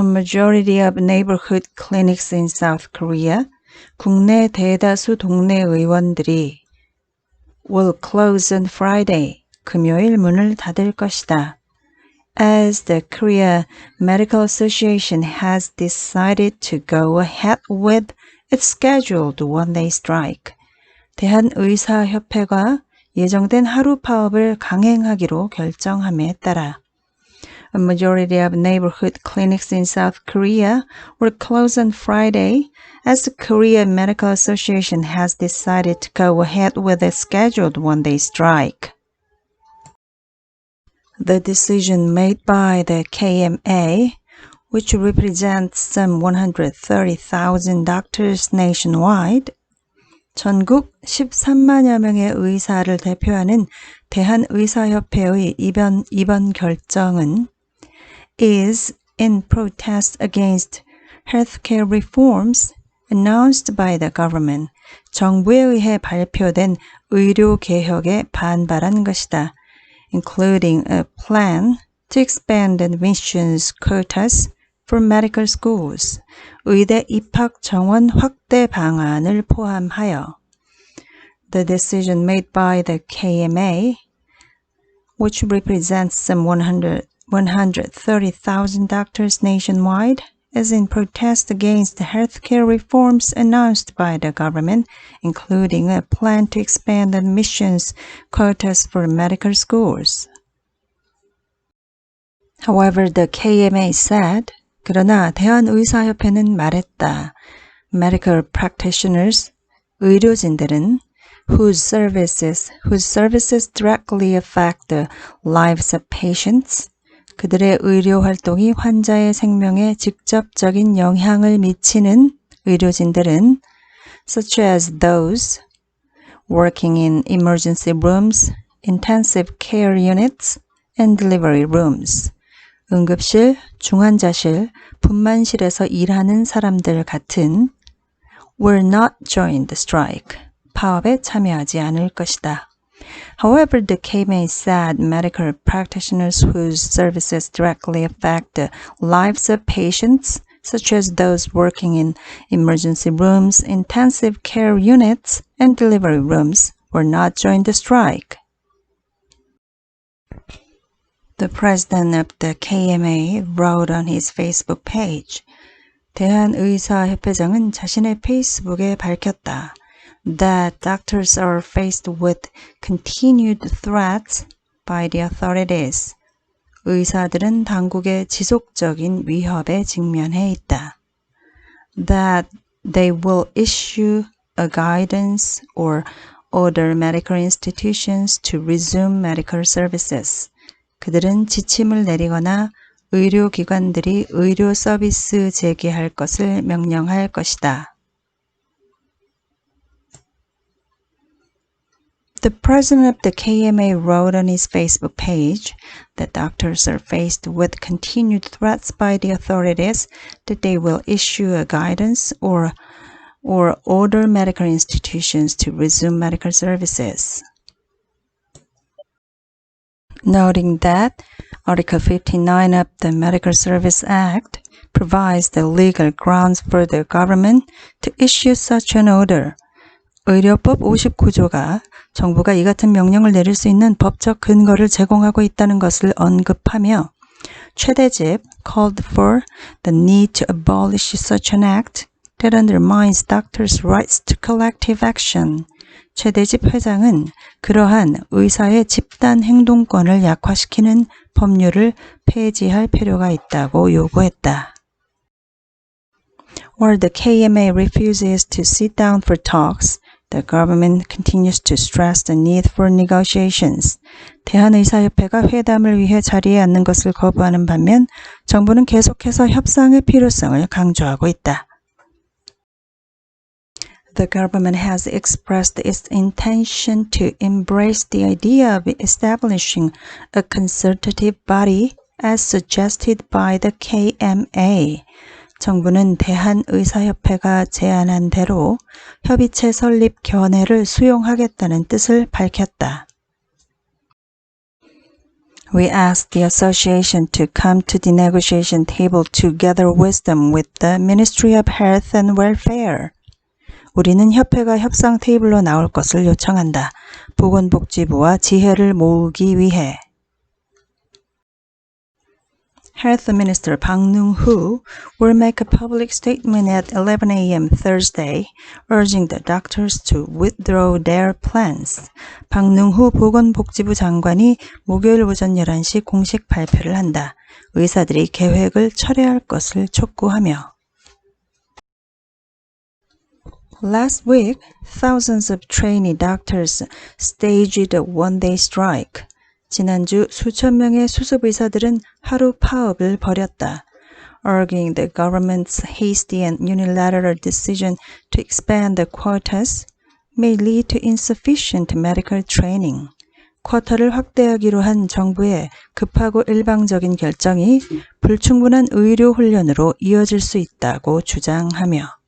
A majority of neighborhood clinics in South Korea, 국내 대다수 동네 의원들이 will close on Friday, 금요일 문을 닫을 것이다. As the Korea Medical Association has decided to go ahead with its scheduled one-day strike. 대한의사협회가 예정된 하루 파업을 강행하기로 결정함에 따라 A majority of neighborhood clinics in South Korea will close on Friday as the Korea Medical Association has decided to go ahead with its scheduled one-day strike. The decision made by the KMA, which represents some 130,000 doctors nationwide, 전국 13만여 명의 의사를 대표하는 대한의사협회의 이번 결정은 is in protest against healthcare reforms announced by the government. 정부에 의해 발표된 의료 개혁에 반발한 것이다. Including a plan to expand admissions quotas for medical schools. 의대 입학 정원 확대 방안을 포함하여 The decision made by the KMA, which represents some 130,000 doctors nationwide, is in protest against the healthcare reforms announced by the government, including a plan to expand admissions quotas for medical schools. However, the KMA said, 그러나 대한의사협회는 말했다. Medical practitioners, 의료진들은 whose services directly affect the lives of patients, 그들의 의료 활동이 환자의 생명에 직접적인 영향을 미치는 의료진들은 such as those working in emergency rooms, intensive care units, and delivery rooms. 응급실, 중환자실, 분만실에서 일하는 사람들 같은 will not join the strike. 파업에 참여하지 않을 것이다. However, the KMA said medical practitioners whose services directly affect the lives of patients, such as those working in emergency rooms, intensive care units, and delivery rooms, will not join the strike. The president of the KMA wrote on his Facebook page. 대한의사협회장은 자신의 페이스북에 밝혔다. That doctors are faced with continued threats by the authorities. 의사들은 당국의 지속적인 위협에 직면해 있다. That they will issue a guidance or order medical institutions to resume medical services. 그들은 지침을 내리거나 의료기관들이 의료 서비스 재개할 것을 명령할 것이다. The president of the KMA wrote on his Facebook page that doctors are faced with continued threats by the authorities, that they will issue a guidance or order medical institutions to resume medical services. Noting that Article 59 of the Medical Service Act provides the legal grounds for the government to issue such an order. 의료법 59조가 정부가 이 같은 명령을 내릴 수 있는 법적 근거를 제공하고 있다는 것을 언급하며 최대집 called for the need to abolish such an act that undermines doctors' rights to collective action. 최대집 회장은 그러한 의사의 집단 행동권을 약화시키는 법률을 폐지할 필요가 있다고 요구했다. While the KMA refuses to sit down for talks, the government continues to stress the need for negotiations. 대한의사협회가 회담을 위해 자리에 앉는 것을 거부하는 반면 정부는 계속해서 협상의 필요성을 강조하고 있다. The government has expressed its intention to embrace the idea of establishing a consultative body as suggested by the KMA. 정부는 대한의사협회가 제안한 대로 협의체 설립 견해를 수용하겠다는 뜻을 밝혔다. We asked the association to come to the negotiation table to gather wisdom with the Ministry of Health and Welfare. 우리는 협회가 협상 테이블로 나올 것을 요청한다. 보건복지부와 지혜를 모으기 위해. Health Minister Bang Neung-hoo will make a public statement at 11 a.m. Thursday, urging the doctors to withdraw their plans. 박능후 보건복지부 장관이 목요일 오전 11시 공식 발표를 한다. 의사들이 계획을 철회할 것을 촉구하며. Last week, thousands of trainee doctors staged a one-day strike. 지난주 수천 명의 수습의사들은 하루 파업을 벌였다. Arguing the government's hasty and unilateral decision to expand the quotas may lead to insufficient medical training. 쿼터를 확대하기로 한 정부의 급하고 일방적인 결정이 불충분한 의료 훈련으로 이어질 수 있다고 주장하며